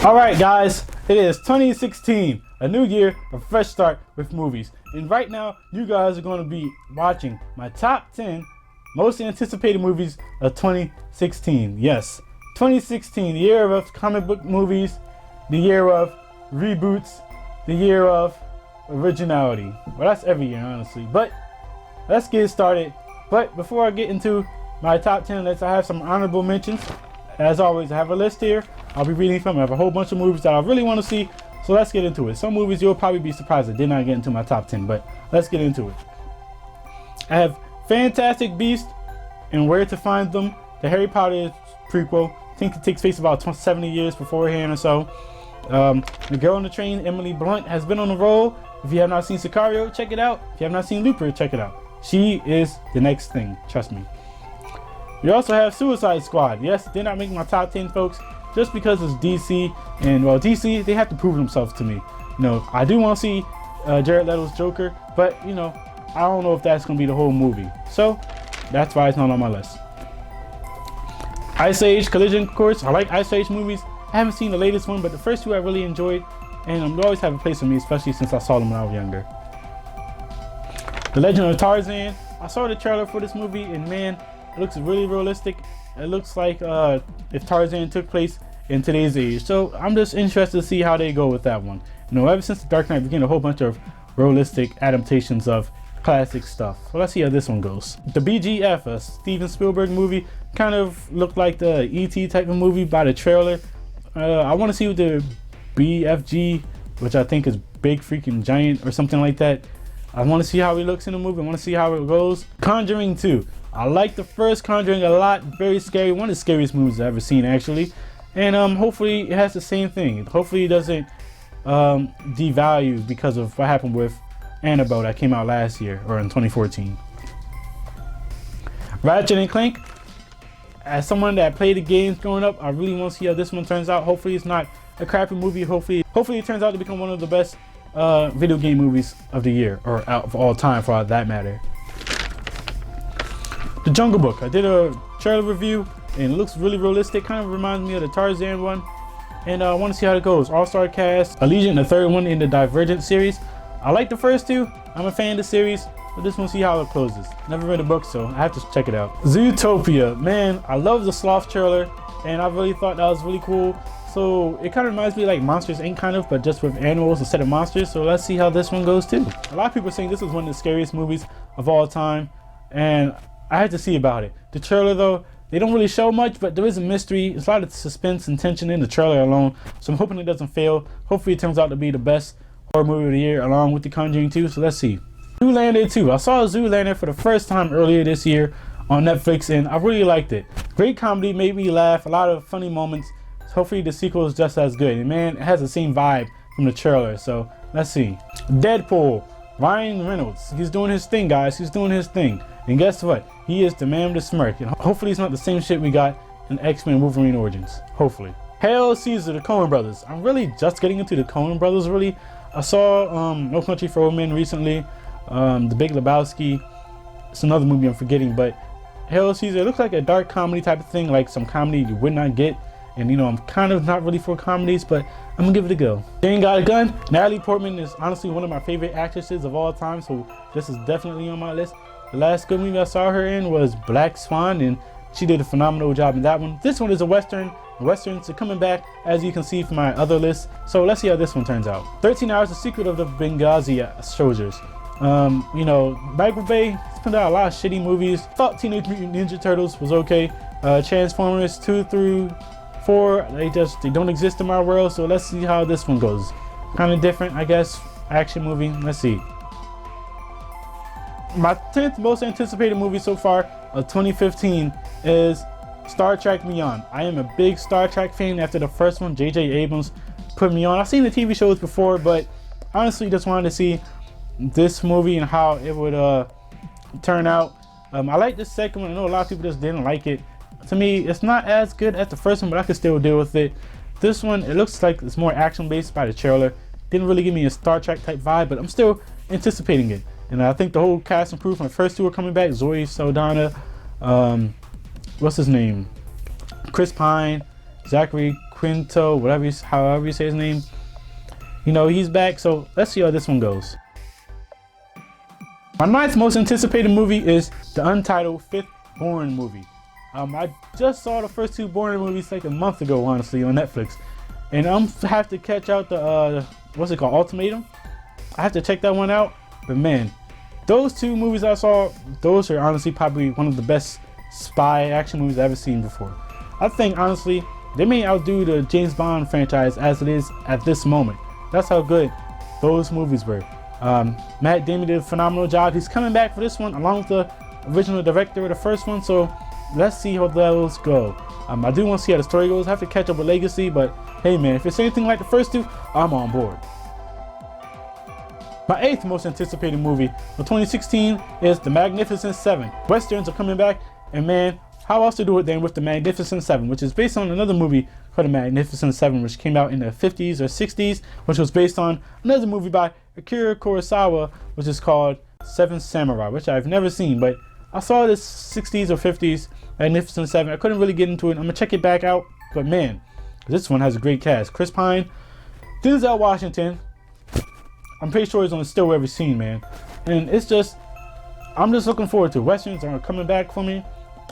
Alright guys, it is 2016, a new year, a fresh start with movies. And right now, you guys are going to be watching my top 10 most anticipated movies of 2016. Yes, 2016, the year of comic book movies, the year of reboots, the year of originality. Well, that's every year, honestly. But let's get started. But before I get into my top 10 lists, I have some honorable mentions. As always, I have a list here I'll be reading from. I have a whole bunch of movies that I really want to see, so let's get into it. Some movies you'll probably be surprised I did not get into my top 10, but let's get into it. I have Fantastic Beasts and Where to Find Them, the Harry Potter prequel. I think it takes place about 70 years beforehand or so. The Girl on the Train, Emily Blunt, has been on the roll. If you have not seen Sicario, check it out. If you have not seen Looper, check it out. She is the next thing, trust me. We also have Suicide Squad. Yes, did not make my top 10, folks, just because it's DC, and well, DC, they have to prove themselves to me. You know, I do want to see Jared Leto's Joker, but you know, I don't know if that's going to be the whole movie. So that's why it's not on my list. Ice Age Collision Course. I like Ice Age movies. I haven't seen the latest one, but the first two I really enjoyed, and they always have a place for me, especially since I saw them when I was younger. The Legend of Tarzan. I saw the trailer for this movie, and man, it looks really realistic. It looks like if Tarzan took place in today's age. So I'm just interested to see how they go with that one. You know, ever since The Dark Knight, we're getting a whole bunch of realistic adaptations of classic stuff. So let's see how this one goes. The BGF, a Steven Spielberg movie, kind of looked like the E.T. type of movie by the trailer. I want to see what the BFG, which I think is Big Freaking Giant or something like that. I want to see how he looks in the movie. I want to see how it goes. Conjuring 2. I like the first Conjuring a lot. Very scary. One of the scariest movies I've ever seen, actually. And hopefully it has the same thing. Hopefully it doesn't devalue because of what happened with Annabelle that came out last year or in 2014. Ratchet and Clank. As someone that played the games growing up, I really want to see how this one turns out. Hopefully it's not a crappy movie. Hopefully it turns out to become one of the best video game movies of the year, or out of all time for that matter. The Jungle Book. I did a trailer review and it looks really realistic. Kind of reminds me of the Tarzan one. And I want to see how it goes. All-star cast. Allegiant, the third one in the Divergent series. I like the first two. I'm a fan of the series, but this one, see how it closes. Never read the book, so I have to check it out. Zootopia. Man, I love the sloth trailer, and I really thought that was really cool. So it kind of reminds me of like Monsters Inc. kind of, but just with animals instead of monsters. So let's see how this one goes too. A lot of people are saying this is one of the scariest movies of all time, and I had to see about it. The trailer though, they don't really show much, but there is a mystery. There's a lot of suspense and tension in the trailer alone. So I'm hoping it doesn't fail. Hopefully it turns out to be the best horror movie of the year along with The Conjuring 2. So let's see. Zoolander 2. I saw Zoolander for the first time earlier this year on Netflix, and I really liked it. Great comedy, made me laugh, a lot of funny moments. So hopefully the sequel is just as good. And man, it has the same vibe from the trailer. So let's see. Deadpool. Ryan Reynolds. He's doing his thing, guys. He's doing his thing. And guess what? He is the man with the smirk. And hopefully it's not the same shit we got in X-Men Wolverine Origins. Hopefully. Hail Caesar, the Coen Brothers. I'm really just getting into the Coen Brothers, really. I saw No Country for Old Men recently. The Big Lebowski. It's another movie I'm forgetting, but Hail Caesar, it looks like a dark comedy type of thing, like some comedy you would not get. And you know, I'm kind of not really for comedies, but I'm gonna give it a go. Jane Got a Gun. Natalie Portman is honestly one of my favorite actresses of all time, so this is definitely on my list. The last good movie I saw her in was Black Swan, and she did a phenomenal job in that one. This one is a Western. The Westerns are coming back, as you can see from my other list. So let's see how this one turns out. 13 Hours, The Secret of the Benghazi Soldiers. You know, Michael Bay put out a lot of shitty movies. Thought Teenage Mutant Ninja Turtles was okay. Transformers 2 through 4, they don't exist in my world. So let's see how this one goes. Kind of different, I guess. Action movie. Let's see. My 10th most anticipated movie so far of 2015 is Star Trek Beyond. I am a big Star Trek fan. After the first one, J.J. Abrams put me on. I've seen the TV shows before, but honestly just wanted to see this movie and how it would turn out. I like the second one. I know a lot of people just didn't like it. To me, it's not as good as the first one, but I could still deal with it. This one, it looks like it's more action based by the trailer. Didn't really give me a Star Trek type vibe, but I'm still anticipating it. And I think the whole cast and crew from the first two are coming back. Zoe Saldana, what's his name? Chris Pine, Zachary Quinto, however you say his name. You know, he's back, so let's see how this one goes. My ninth most anticipated movie is the untitled Fifth Bourne movie. I just saw the first two Bourne movies like a month ago, honestly, on Netflix. And I'm have to catch out the, what's it called, Ultimatum? I have to check that one out. But man, those two movies I saw, those are honestly probably one of the best spy action movies I've ever seen before. I think, honestly, they may outdo the James Bond franchise as it is at this moment. That's how good those movies were. Matt Damon did a phenomenal job. He's coming back for this one along with the original director of the first one, so let's see how those go. I do want to see how the story goes. I have to catch up with Legacy, but hey man, if it's anything like the first two, I'm on board. My eighth most anticipated movie of 2016 is The Magnificent Seven. Westerns are coming back, and man, how else to do it than with The Magnificent Seven, which is based on another movie called The Magnificent Seven, which came out in the 50s or 60s, which was based on another movie by Akira Kurosawa, which is called Seven Samurai, which I've never seen, but I saw this 60s or 50s Magnificent Seven. I couldn't really get into it. I'm gonna check it back out, but man, this one has a great cast. Chris Pine, Denzel Washington. I'm pretty sure he's on Still Every Scene, man. And it's just, I'm just looking forward to it. Westerns are coming back for me.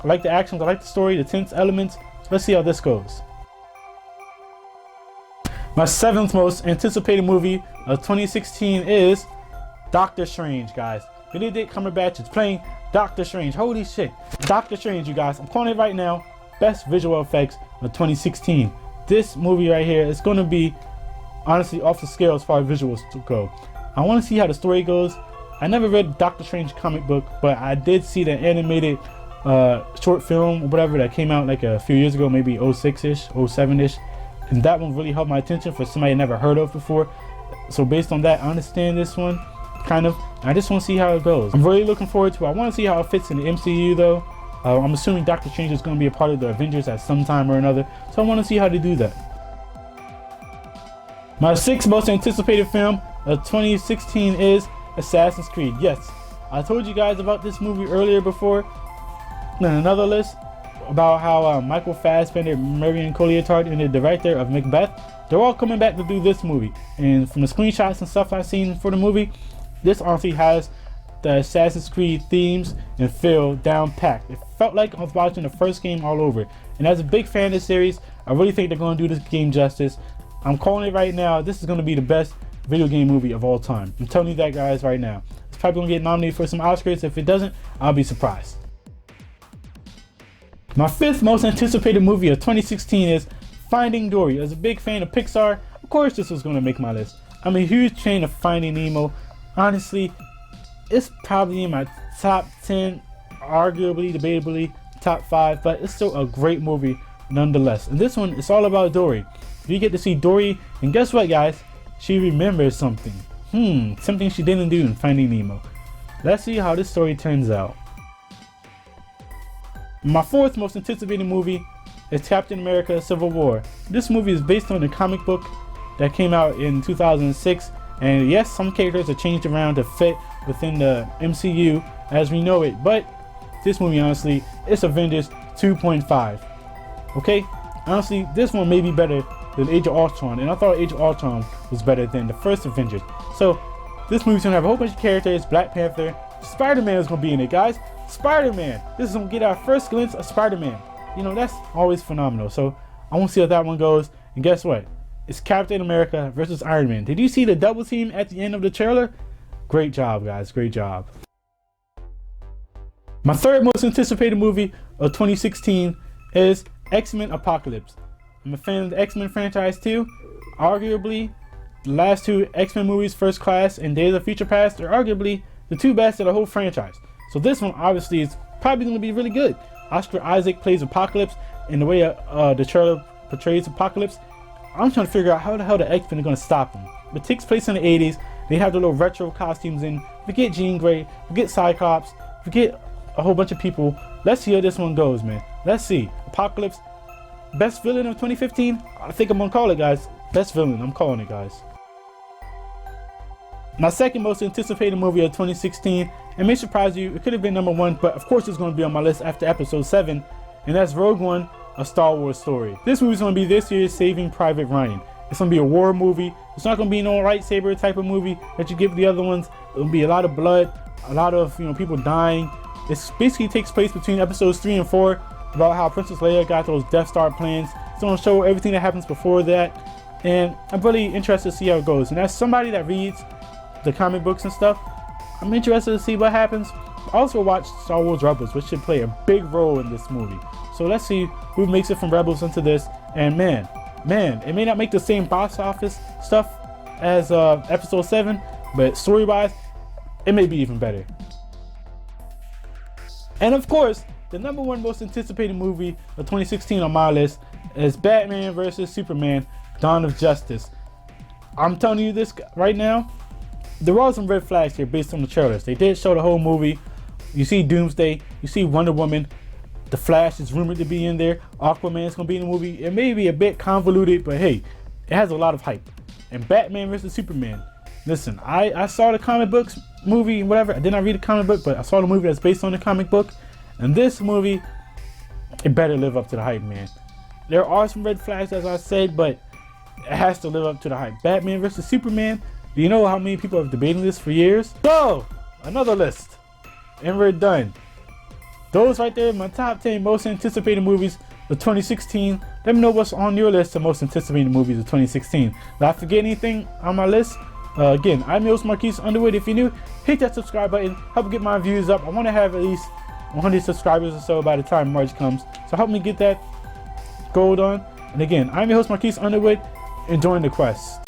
I like the actions, I like the story, the tense elements. Let's see how this goes. My seventh most anticipated movie of 2016 is Doctor Strange, guys. Benedict Cumberbatch is playing Doctor Strange. Holy shit. Doctor Strange, you guys. I'm calling it right now. Best visual effects of 2016. This movie right here is going to be honestly off the scale as far as visuals to go. I want to see how the story goes. I never read Doctor Strange comic book, but I did see the animated short film or whatever that came out like a few years ago, maybe 06-ish, 07-ish. And that one really held my attention for somebody I never heard of before. So based on that, I understand this one, kind of. I just want to see how it goes. I'm really looking forward to it. I want to see how it fits in the MCU though. I'm assuming Doctor Strange is going to be a part of the Avengers at some time or another. So I want to see how they do that. My sixth most anticipated film of 2016 is Assassin's Creed. Yes, I told you guys about this movie earlier before in another list about how Michael Fassbender, Marion Cotillard, and the director of Macbeth, they're all coming back to do this movie. And from the screenshots and stuff I've seen for the movie, this honestly has the Assassin's Creed themes and feel down packed. It felt like I was watching the first game all over. And as a big fan of the series, I really think they're going to do this game justice. I'm calling it right now. This is going to be the best video game movie of all time. I'm telling you that, guys, right now. It's probably going to get nominated for some Oscars. If it doesn't, I'll be surprised. My fifth most anticipated movie of 2016 is Finding Dory. As a big fan of Pixar, of course this was going to make my list. I'm a huge fan of Finding Nemo. Honestly, it's probably in my top 10, arguably, debatably, top 5, but it's still a great movie nonetheless. And this one, it's all about Dory. You get to see Dory, and guess what, guys? She remembers something. Something she didn't do in Finding Nemo. Let's see how this story turns out. My fourth most anticipated movie is Captain America: Civil War. This movie is based on a comic book that came out in 2006, and yes, some characters are changed around to fit within the MCU as we know it, but this movie, honestly, it's Avengers 2.5. Okay? Honestly, this one may be better than Age of Ultron, and I thought Age of Ultron was better than the first Avengers. So, this movie's gonna have a whole bunch of characters. Black Panther, Spider-Man is gonna be in it, guys. Spider-Man! This is gonna get our first glimpse of Spider-Man. You know, that's always phenomenal. So, I wanna see how that one goes. And guess what? It's Captain America versus Iron Man. Did you see the double team at the end of the trailer? Great job, guys. Great job. My third most anticipated movie of 2016 is X-Men Apocalypse. I'm a fan of the X-Men franchise too. Arguably, the last two X-Men movies, First Class and Days of Future Past, are arguably the two best of the whole franchise. So this one obviously is probably going to be really good. Oscar Isaac plays Apocalypse, and the way the trailer portrays Apocalypse, I'm trying to figure out how the hell the X-Men are going to stop him. It takes place in the 80s. They have the little retro costumes in. Forget Jean Grey, forget Cyclops, forget a whole bunch of people. Let's see how this one goes, man. Let's see. Apocalypse, best villain of 2015? I think I'm going to call it, guys. Best villain. I'm calling it, guys. My second most anticipated movie of 2016, it may surprise you, it could have been number 1, but of course it's going to be on my list after episode 7, and that's Rogue One, a Star Wars story. This movie's gonna be this year's Saving Private Ryan. It's gonna be a war movie. It's not gonna be no lightsaber type of movie that you get the other ones. It'll be a lot of blood, a lot of people dying. It basically takes place between episodes 3 and 4 about how Princess Leia got those Death Star plans. It's gonna show everything that happens before that, and I'm really interested to see how it goes. And as somebody that reads the comic books and stuff, I'm interested to see what happens. I also watched Star Wars Rebels, which should play a big role in this movie. So let's see who makes it from Rebels into this. And man, it may not make the same box office stuff as episode 7, but story-wise, it may be even better. And of course, the number one most anticipated movie of 2016 on my list is Batman vs. Superman: Dawn of Justice. I'm telling you this right now, there are some red flags here based on the trailers. They did show the whole movie. You see Doomsday, you see Wonder Woman, The Flash is rumored to be in there, Aquaman is going to be in the movie. It may be a bit convoluted, but hey, it has a lot of hype. And Batman vs. Superman, listen, I saw the comic books movie and whatever. I did not read the comic book, but I saw the movie that's based on the comic book. And this movie, it better live up to the hype, man. There are some red flags, as I said, but it has to live up to the hype. Batman vs. Superman, do you know how many people have debated this for years? So, another list. And we're done. Those right there are my top 10 most anticipated movies of 2016. Let me know what's on your list of most anticipated movies of 2016. Did I forget anything on my list? Again, I'm your host Marquise Underwood. If you're new, hit that subscribe button. Help get my views up. I want to have at least 100 subscribers or so by the time March comes. So help me get that goal done. And again, I'm your host Marquise Underwood. Enjoying the quest.